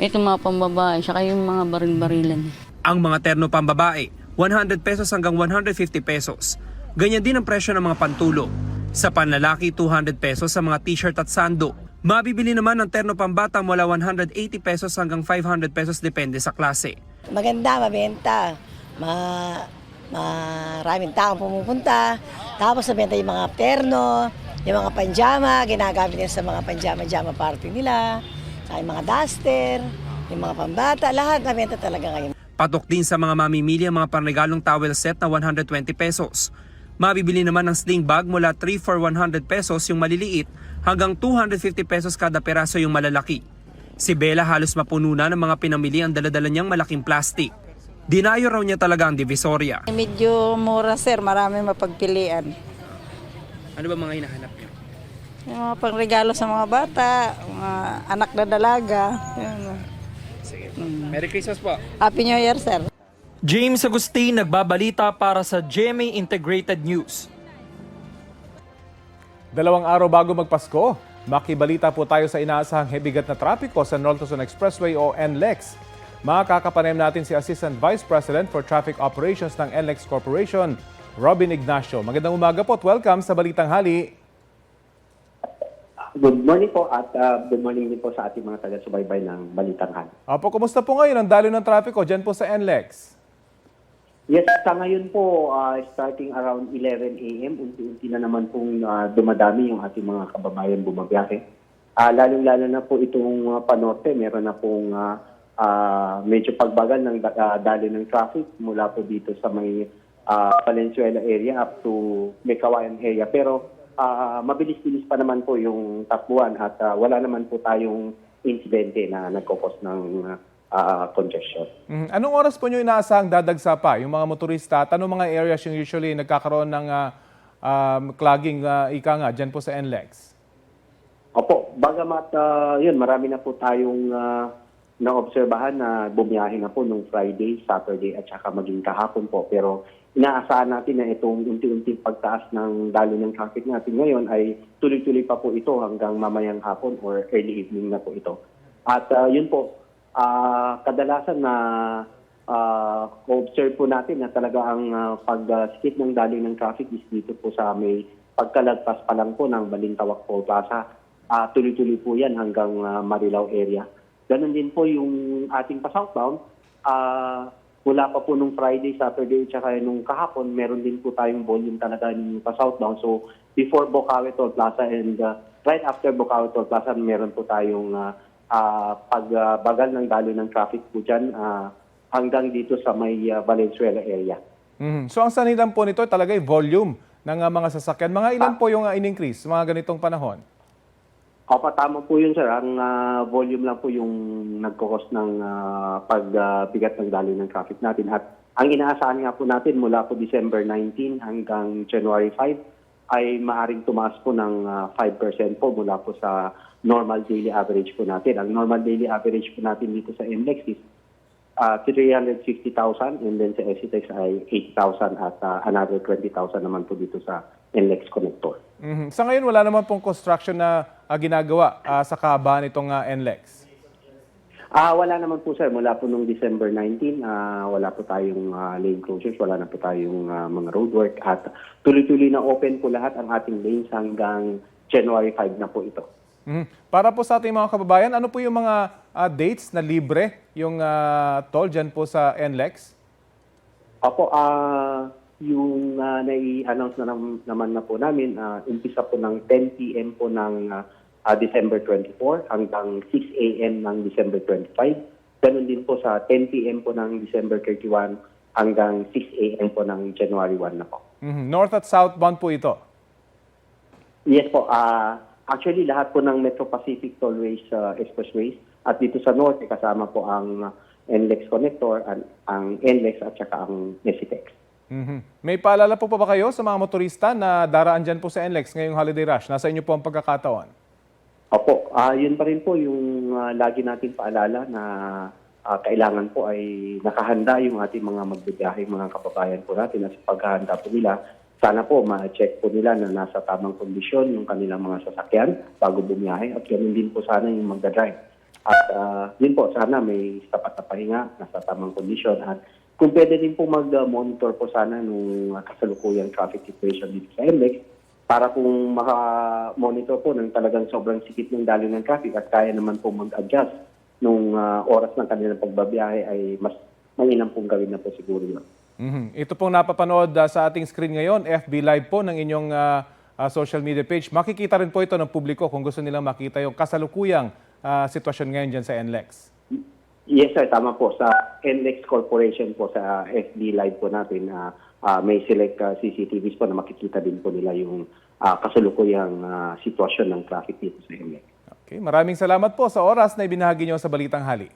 Ito mga pambabae, saka yung mga baril-barilan. Ang mga terno pambabae, 100 pesos hanggang 150 pesos. Ganyan din ang presyo ng mga pantulo. Sa panlalaki, 200 pesos sa mga t-shirt at sando. Mabibili naman ang terno pambata mula 180 pesos hanggang 500 pesos depende sa klase. Maganda, mabenta. Maraming taong pumupunta. Tapos nabenta yung mga terno, yung mga panjama, ginagamit nila sa mga panjama-jama party nila. Sa yung mga duster, yung mga pambata, lahat nabenta talaga ngayon. Patok din sa mga mamimili ang mga panregalong towel set na 120 pesos. Mabibili naman ng sling bag mula 3 for 100 pesos yung maliliit hanggang 250 pesos kada peraso yung malalaki. Si Bella halos mapuno na ng mga pinamili ang daladala niyang malaking plastic. Dinayo raw niya talaga ang Divisoria. Medyo mura sir, marami mapagpilian. Ano ba mga hinahanap niyo? Yung mga pangregalo sa mga bata, mga anak na dalaga. Sige. Merry Christmas po. Happy New Year sir. James Agustin nagbabalita para sa GMA Integrated News. 2 araw bago magpasko, makibalita po tayo sa inaasahang hebigat na trapiko sa North Luzon Expressway o NLEX. Makakapanem natin si Assistant Vice President for Traffic Operations ng NLEX Corporation, Robin Ignacio. Magandang umaga po at welcome sa Balitang Hali. Good morning po at good morning din po sa ating mga taga-subaybay ng Balitang Hali. Opo, kumusta po ngayon ang daloy ng trapiko dyan po sa NLEX? Yes, sa ngayon po, starting around 11 a.m., unti-unti na naman pong dumadami yung ating mga kababayan bumabiyahe. Lalong-lalo na po itong panorte, meron na pong medyo pagbagal ng daloy ng traffic mula po dito sa may Valenzuela area up to Mekawayan area. Pero mabilis-bilis pa naman po yung takbuhan at wala naman po tayong insidente na nagkakos ng congestion. Anong oras po nyo inaasahang dadagsa pa yung mga motorista at anong mga areas yung usually nagkakaroon ng clogging ika nga dyan po sa NLEX? Opo, bagamat yun, marami na po tayong naobserbahan na bumiyahe na po nung Friday, Saturday at saka maging kahapon po. Pero inaasahan natin na itong unti-unting pagtaas ng daloy ng traffic natin ngayon ay tuloy-tuloy pa po ito hanggang mamayang hapon or early evening na po ito. At yun po, kadalasan na observe po natin na talaga ang pag-skip ng daloy ng traffic is dito po sa may pagkalagpas pa lang po ng Balintawak Toll Plaza. Tuloy-tuloy po yan hanggang Marilao area. Ganon din po yung ating pa-southbound. Mula pa po nung Friday, Saturday, tsaka nung kahapon, meron din po tayong volume talaga ng pa-southbound. So, before Bocaue Toll Plaza and right after Bocaue Toll Plaza, meron po tayong pagbagal ng daloy ng traffic po dyan hanggang dito sa may Valenzuela area. So, ang sanilan po nito talaga yung volume ng mga sasakyan. Mga ilan po yung in-increase sa mga ganitong panahon? Opo, tama po yun, sir. Ang volume lang po yung nagkakos ng pagbigat ng daloy ng traffic natin. At ang inaasahan nga po natin mula po December 19 hanggang January 5 ay maaring tumaas po ng 5% po mula po sa normal daily average po natin. Ang normal daily average po natin dito sa NLEX is 360,000 and then sa SCTEX ay 8,000 at another 20,000 naman po dito sa NLEX Connector. Sa ngayon, wala naman pong construction na ginagawa sa kahabaan itong NLEX? Wala naman po sir. Mula po nung December 19, wala po tayong lane closures, wala na po tayong mga roadwork at tuloy-tuloy na open po lahat ang ating lanes hanggang January 5 na po ito. Para po sa ating mga kababayan, ano po yung mga dates na libre yung toll dyan po sa NLEX? Opo, yung nai-announce na naman na po namin, umpisa po ng 10 p.m. po ng December 24 hanggang 6 a.m. ng December 25. Ganun din po sa 10 p.m. po ng December 31 hanggang 6 a.m. po ng January 1 na po. North at southbound po ito? Yes po. Actually, lahat po ng Metro Pacific Tollways Expressways at dito sa norte kasama po ang NLEX Connector, ang NLEX at saka ang Mesitex. May paalala po pa ba kayo sa mga motorista na daraan dyan po sa NLEX ngayong holiday rush? Nasa inyo po ang pagkakataon. Opo, yun pa rin po yung lagi natin paalala na kailangan po ay nakahanda yung ating mga magbibiyahe, mga kababayan po natin at sa paghahanda po nila. Sana po ma-check po nila na nasa tamang kondisyon yung kanilang mga sasakyan bago bumiyahe at ganoon din po sana yung magdadrive. At yun po, sana may sapat na pahinga, nasa tamang kondisyon at kung pwede din po mag-monitor po sana nung kasalukuyang traffic situation dito sa NLEX para kung maka-monitor po ng talagang sobrang sikip ng daloy ng traffic at kaya naman po mag-adjust nung oras ng kanilang pagbabiyahe ay mas mainam pong gawin na po siguro yun. Ito pong napapanood sa ating screen ngayon, FB Live po ng inyong social media page. Makikita rin po ito ng publiko kung gusto nilang makita yung kasalukuyang sitwasyon ngayon dyan sa NLEX. Yes sir, tama po. Sa NLEX Corporation po sa FB Live po natin, may select CCTVs po na makikita din po nila yung kasalukuyang sitwasyon ng traffic dito sa NLEX. Okay, maraming salamat po sa oras na ibinahagi niyo sa Balitang Hali.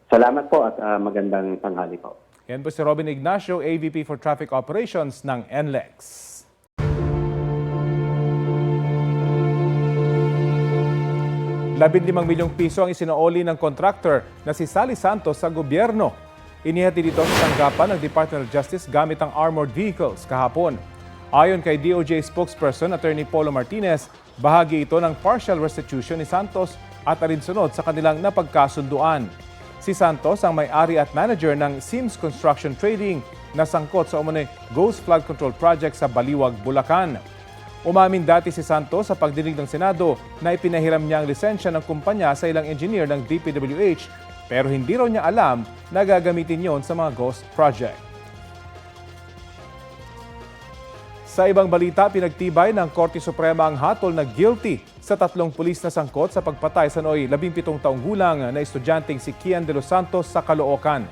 Salamat po at magandang tanghali po. Yan po si Robin Ignacio, AVP for Traffic Operations ng NLEX. 15 milyong piso ang isinaoli ng contractor na si Sally Santos sa gobyerno. Inihati dito sa tanggapan ng Department of Justice gamit ang armored vehicles kahapon. Ayon kay DOJ spokesperson Attorney Polo Martinez, bahagi ito ng partial restitution ni Santos at alinsunod sa kanilang napagkasunduan. Si Santos ang may-ari at manager ng Sims Construction Trading na sangkot sa umano'y Ghost Flood Control Project sa Baliwag, Bulacan. Umamin dati si Santos sa pagdinig ng Senado na ipinahiram niya ang lisensya ng kumpanya sa ilang engineer ng DPWH pero hindi raw niya alam na gagamitin yon sa mga ghost project. Sa ibang balita, pinagtibay ng Korte Suprema ang hatol na guilty sa 3 pulis na sangkot sa pagpatay sa nooy 17 taong gulang na estudyanteng si Kian de los Santos sa Caloocan.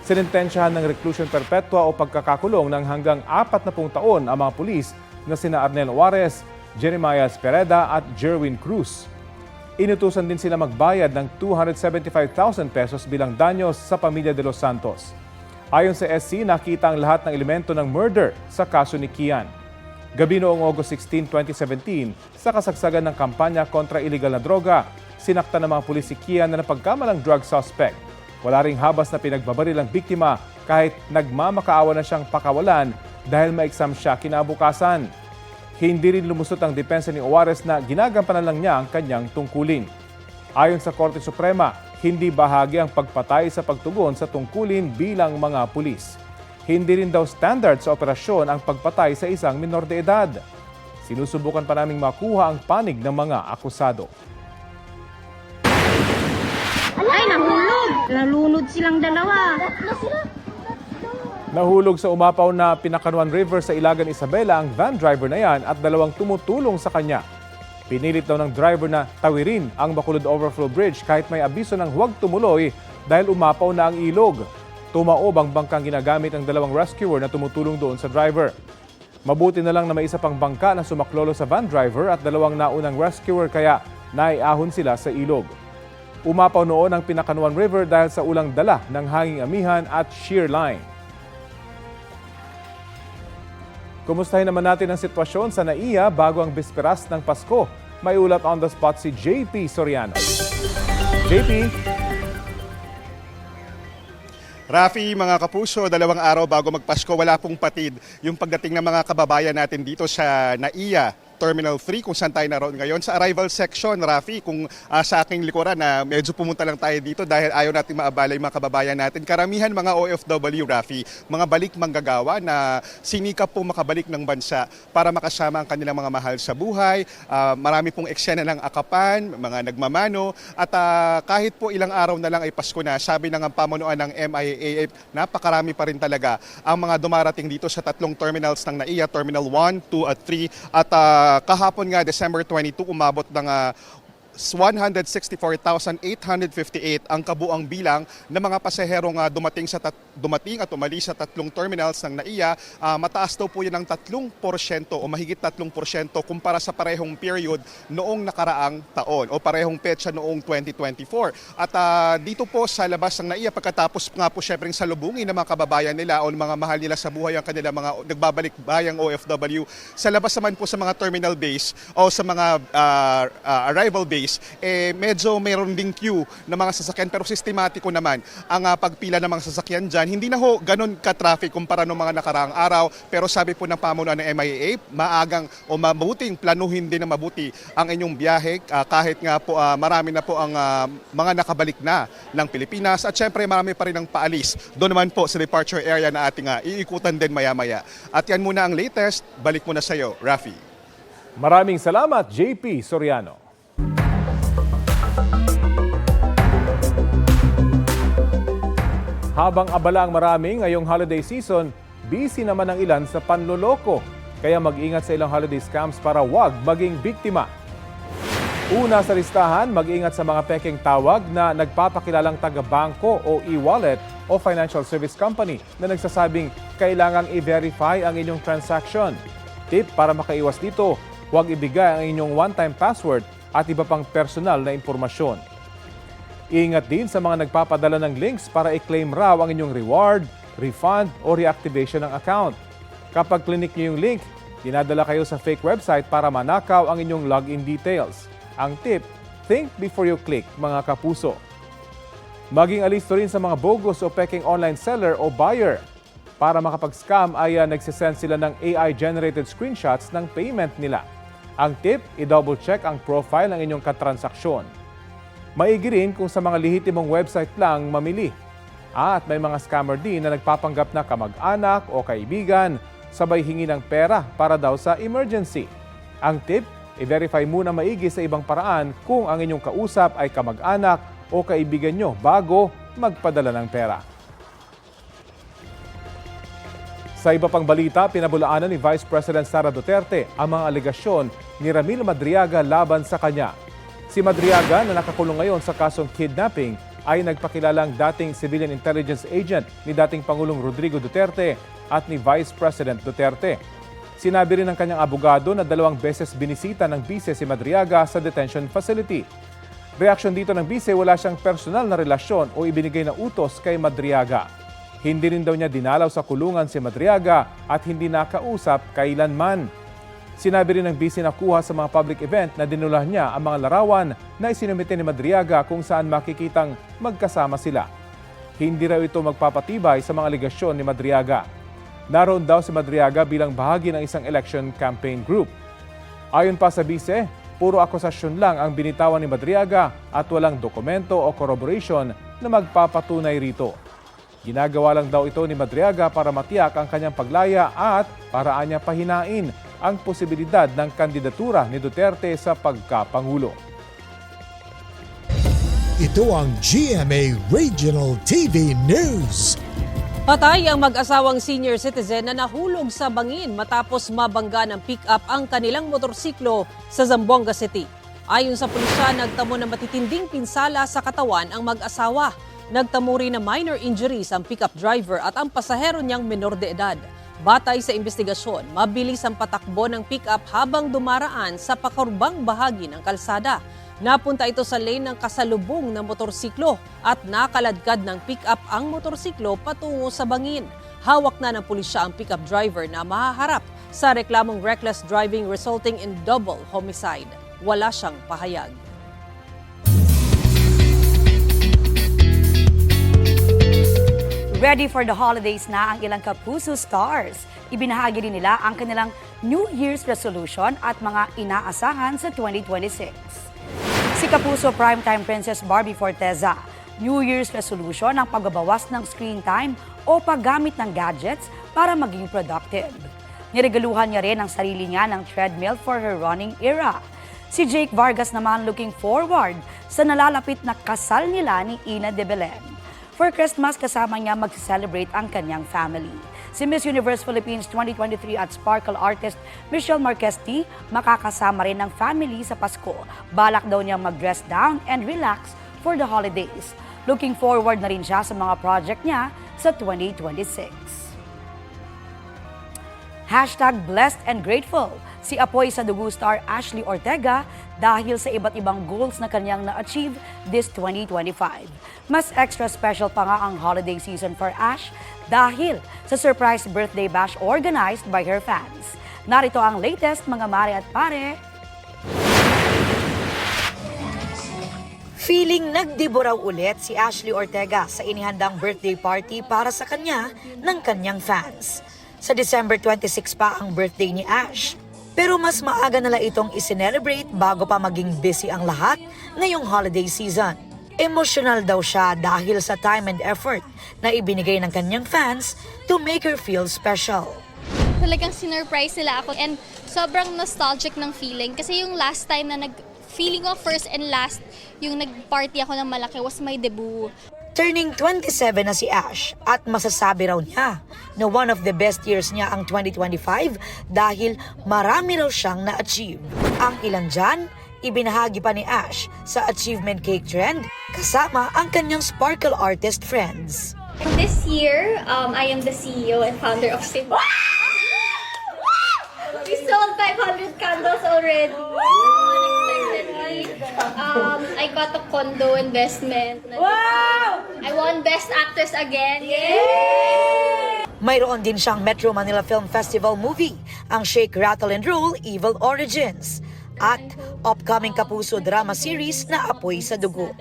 Sinintensyahan ng reclusion perpetua o pagkakakulong ng hanggang 40 taon ang mga pulis na sina Arnel Juarez, Jeremiah Pereda at Jerwin Cruz. Inutusan din sila magbayad ng 275,000 pesos bilang danyos sa pamilya de los Santos. Ayon sa SC, nakita ang lahat ng elemento ng murder sa kaso ni Kian. Gabi noong August 16, 2017, sa kasagsagan ng kampanya kontra iligal na droga, sinaktan ng mga pulis si Kian na napagkamalang drug suspect. Wala ring habas na pinagbabaril ang biktima kahit nagmamakaawa na siyang pakawalan dahil ma-exam siya kinabukasan. Hindi rin lumusot ang depensa ni Juarez na ginagampanan lang niya ang kanyang tungkulin. Ayon sa Korte Suprema, hindi bahagi ang pagpatay sa pagtugon sa tungkulin bilang mga pulis. Hindi rin daw standard sa operasyon ang pagpatay sa isang minor de edad. Sinusubukan pa naming makuha ang panig ng mga akusado. Ay, nahulog! Nalunod silang dalawa. Nahulog sa umapaw na Pinakanuan River sa Ilagan, Isabela ang van driver na yan at 2 tumutulong sa kanya. Pinilit daw ng driver na tawirin ang Bacolod Overflow Bridge kahit may abiso ng huwag tumuloy dahil umapaw na ang ilog. Tumaob ang bangkang ginagamit ng 2 rescuer na tumutulong doon sa driver. Mabuti na lang na may isa pang bangka na sumaklolo sa van driver at 2 naunang rescuer kaya naiahon sila sa ilog. Umapaw noon ang Pinakanuan River dahil sa ulang dala ng hanging amihan at shear line. Kumustahin naman natin ang sitwasyon sa NAIA bago ang bisperas ng Pasko. May ulat on the spot si JP Soriano. JP? Rafi, mga kapuso, 2 araw bago magpasko, wala pong patid yung pagdating ng mga kababayan natin dito sa NAIA Terminal 3 kung saan tayo naroon ngayon. Sa arrival section, Rafi, kung sa aking likuran na medyo pumunta lang tayo dito dahil ayaw natin maabala yung mga kababayan natin. Karamihan mga OFW, Rafi, mga balik manggagawa na sinikap po makabalik ng bansa para makasama ang kanilang mga mahal sa buhay. Marami pong eksena ng akapan, mga nagmamano at kahit po ilang araw na lang ay Pasko na, sabi ng pamunuan ng MIAA, napakarami pa rin talaga ang mga dumarating dito sa 3 terminals ng NAIA, Terminal 1, 2 at 3 at kahapon nga, December 22, umabot ng 164,858 ang kabuang bilang ng mga pasaherong dumating at umalis sa tatlong terminals ng NAIA. Mataas daw po yan ng 3% o mahigit 3% kumpara sa parehong period noong nakaraang taon o parehong petsa noong 2024. At dito po sa labas ng NAIA, pagkatapos nga po syempre salubungin ng mga kababayan nila o mga mahal nila sa buhay ang kanila mga nagbabalik bayang OFW, sa labas naman po sa mga terminal base o sa mga arrival base, medyo mayroon ding queue ng mga sasakyan pero sistematiko naman ang pagpila ng mga sasakyan dyan. Hindi na ho ganun ka-traffic kumpara ng mga nakaraang araw, pero sabi po ng pamunuan ng MIA, maagang o mabuting planuhin din na mabuti ang inyong biyahe kahit nga po marami na po ang mga nakabalik na ng Pilipinas at syempre marami pa rin ang paalis. Doon naman po sa departure area na ating iikutan din maya-maya. At yan muna ang latest. Balik muna sa iyo, Rafi. Maraming salamat, JP Soriano. Habang abala ang marami ngayong holiday season, busy naman ang ilan sa panloloko. Kaya mag-ingat sa ilang holiday scams para wag maging biktima. Una sa listahan, mag-ingat sa mga pekeng tawag na nagpapakilalang taga-bangko o e-wallet o financial service company na nagsasabing kailangang i-verify ang inyong transaction. Tip para makaiwas dito, huwag ibigay ang inyong one-time password at iba pang personal na impormasyon. Ingat din sa mga nagpapadala ng links para i-claim raw ang inyong reward, refund o reactivation ng account. Kapag clinic niyo yung link, dinadala kayo sa fake website para manakaw ang inyong login details. Ang tip, think before you click, mga kapuso. Maging alisto rin sa mga bogus o peking online seller o buyer. Para makapag-scam ay nagsisend sila ng AI-generated screenshots ng payment nila. Ang tip, i-double check ang profile ng inyong katransaksyon. Maigi rin kung sa mga lehitimong website lang mamili. At may mga scammer din na nagpapanggap na kamag-anak o kaibigan, sabay hingi ng pera para daw sa emergency. Ang tip, i-verify muna maigi sa ibang paraan kung ang inyong kausap ay kamag-anak o kaibigan nyo bago magpadala ng pera. Sa iba pang balita, pinabulaanan ni Vice President Sara Duterte ang mga alegasyon ni Ramil Madriaga laban sa kanya. Si Madriaga na nakakulong ngayon sa kasong kidnapping ay nagpakilalang dating civilian intelligence agent ni dating Pangulong Rodrigo Duterte at ni Vice President Duterte. Sinabi rin ng kanyang abogado na 2 beses binisita ng bise si Madriaga sa detention facility. Reaksyon dito ng bise, wala siyang personal na relasyon o ibinigay na utos kay Madriaga. Hindi rin daw niya dinalaw sa kulungan si Madriaga at hindi nakausap kailanman. Sinabi rin ng bise na kuha sa mga public event na dinulah niya ang mga larawan na isinumite ni Madriaga kung saan makikitang magkasama sila. Hindi raw ito magpapatibay sa mga aligasyon ni Madriaga. Naroon daw si Madriaga bilang bahagi ng isang election campaign group. Ayon pa sa bise, puro akusasyon lang ang binitawan ni Madriaga at walang dokumento o corroboration na magpapatunay rito. Ginagawa lang daw ito ni Madriaga para matiyak ang kanyang paglaya at paraan niya pahinain ang posibilidad ng kandidatura ni Duterte sa pagkapangulo. Ito ang GMA Regional TV News. Patay ang mag-asawang senior citizen na nahulog sa bangin matapos mabangga ng pick-up ang kanilang motorsiklo sa Zamboanga City. Ayon sa pulisya, nagtamo ng matitinding pinsala sa katawan ang mag-asawa. Nagtamo rin na minor injuries ang pick-up driver at ang pasahero niyang menor de edad. Batay sa investigasyon, mabilis ang patakbo ng pick-up habang dumaraan sa pakurbang bahagi ng kalsada. Napunta ito sa lane ng kasalubong ng motorsiklo at nakaladkad ng pick-up ang motorsiklo patungo sa bangin. Hawak na ng pulisya ang pick-up driver na mahaharap sa reklamong reckless driving resulting in double homicide. Wala siyang pahayag. Ready for the holidays na ang ilang Kapuso stars. Ibinahagi din nila ang kanilang New Year's resolution at mga inaasahan sa 2026. Si Kapuso Primetime Princess Barbie Forteza, New Year's resolution ang pagbabawas ng screen time o paggamit ng gadgets para maging productive. Niregaluhan niya rin ang sarili niya ng treadmill for her running era. Si Jake Vargas naman looking forward sa nalalapit na kasal nila ni Ina de Belen. For Christmas, kasama niya mag-celebrate ang kanyang family. Si Miss Universe Philippines 2023 at sparkle artist Michelle Marquesti makakasama rin ng family sa Pasko. Balak daw niyang mag-dress down and relax for the holidays. Looking forward na rin siya sa mga project niya sa 2026. #blessed and grateful si Apoy sa Dugo star Ashley Ortega dahil sa iba't ibang goals na kanyang na-achieve this 2025. Mas extra special pa nga ang holiday season for Ash dahil sa surprise birthday bash organized by her fans. Narito ang latest mga mare at pare. Feeling nagdiburaw ulit si Ashley Ortega sa inihandang birthday party para sa kanya ng kanyang fans. Sa December 26 pa ang birthday ni Ash. Pero mas maaga nila itong isinelebrate bago pa maging busy ang lahat ngayong holiday season. Emotional daw siya dahil sa time and effort na ibinigay ng kanyang fans to make her feel special. Talagang sinurprise nila ako and sobrang nostalgic ng feeling kasi yung last time na feeling ko first and last yung nag-party ako ng malaki was my debut. Turning 27 na si Ash at masasabi raw niya na one of the best years niya ang 2025 dahil marami raw siyang na-achieve. Ang ilan dyan, ibinahagi pa ni Ash sa Achievement Cake Trend kasama ang kanyang sparkle artist friends. This year, I am the CEO and founder of Sim. We sold 500 candles already. I got a condo investment. Wow! I won Best Actress again. Yay! Mayroon din siyang Metro Manila Film Festival movie, ang Shake, Rattle and Roll Evil Origins, at upcoming Kapuso drama series na Apoy sa Dugo.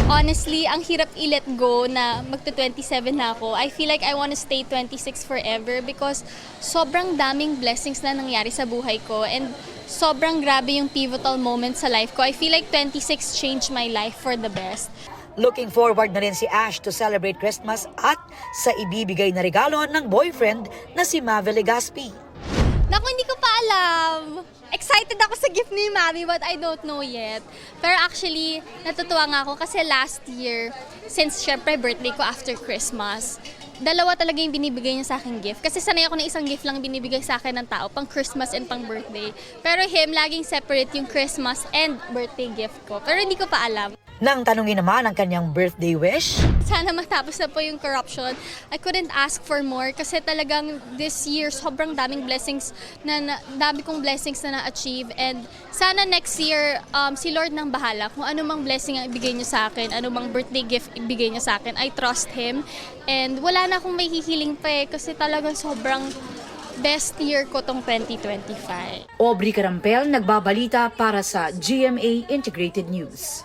Honestly, ang hirap i-let go na magto-27 na ako. I feel like I want to stay 26 forever because sobrang daming blessings na nangyari sa buhay ko and sobrang grabe yung pivotal moment sa life ko. I feel like 26 changed my life for the best. Looking forward na rin si Ash to celebrate Christmas at sa ibibigay na regalo ng boyfriend na si Mave Legaspi. Naku, hindi ko pa alam. Excited ako sa gift ni Mami but I don't know yet. Pero actually, natutuwa nga ako kasi last year, since syempre birthday ko after Christmas, dalawa talaga yung binibigay niya sa akin gift. Kasi sanay ako na isang gift lang binibigay sa akin ng tao, pang Christmas and pang birthday. Pero him, laging separate yung Christmas and birthday gift ko. Pero hindi ko pa alam. Nang tanungin naman ang kanyang birthday wish, sana matapos na po yung corruption. I couldn't ask for more kasi talagang this year sobrang daming blessings dami kong blessings na na-achieve and sana next year si Lord nang bahala kung ano mang blessing ang ibigay niya sa akin, ano mang birthday gift ibigay niya sa akin. I trust Him and wala na akong may hihiling pa kasi talagang sobrang best year ko tong 2025. Aubrey Carampel nagbabalita para sa GMA Integrated News.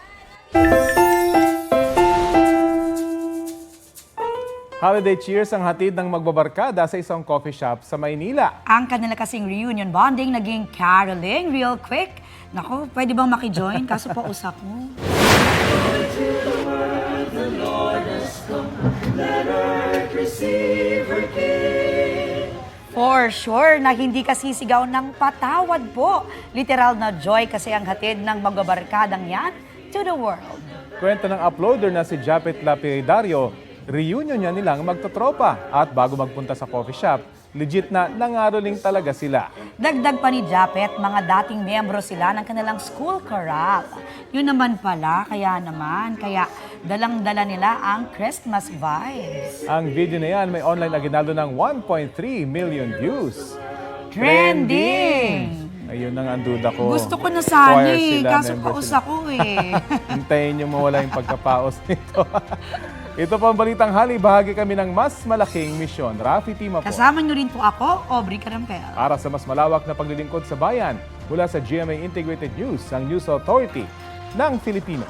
Holiday cheers ang hatid ng magbabarkada sa isang coffee shop sa Maynila. Ang kanila kasing reunion bonding naging caroling real quick. Naku, pwede bang makijoin? Kaso pa usak mo. For sure na hindi kasi sigaw ng patawad po. Literal na joy kasi ang hatid ng magbabarkadang yan to the world. Kwento ng uploader na si Japet Lapidario, reunion niya nilang magtotropa at bago magpunta sa coffee shop, legit na nangaroling talaga sila. Dagdag pa ni Japet, mga dating miyembro sila ng kanilang school chorale. Yun naman pala, kaya dalang-dala nila ang Christmas vibes. Ang video na yan may online aginaldo ng 1.3 million views. Trending! Ayun ang duda ko. Gusto ko na sana Choir eh, sila, kaso member paus sila. ako eh. Hintayin niyo mawala yung pagkapaos nito. Ito po ang balitang hali, bahagi kami ng mas malaking misyon. Rafi Tima po. Kasama niyo rin po ako, Aubrey Carampel. Para sa mas malawak na paglilingkod sa bayan, mula sa GMA Integrated News, ang News Authority ng Filipino.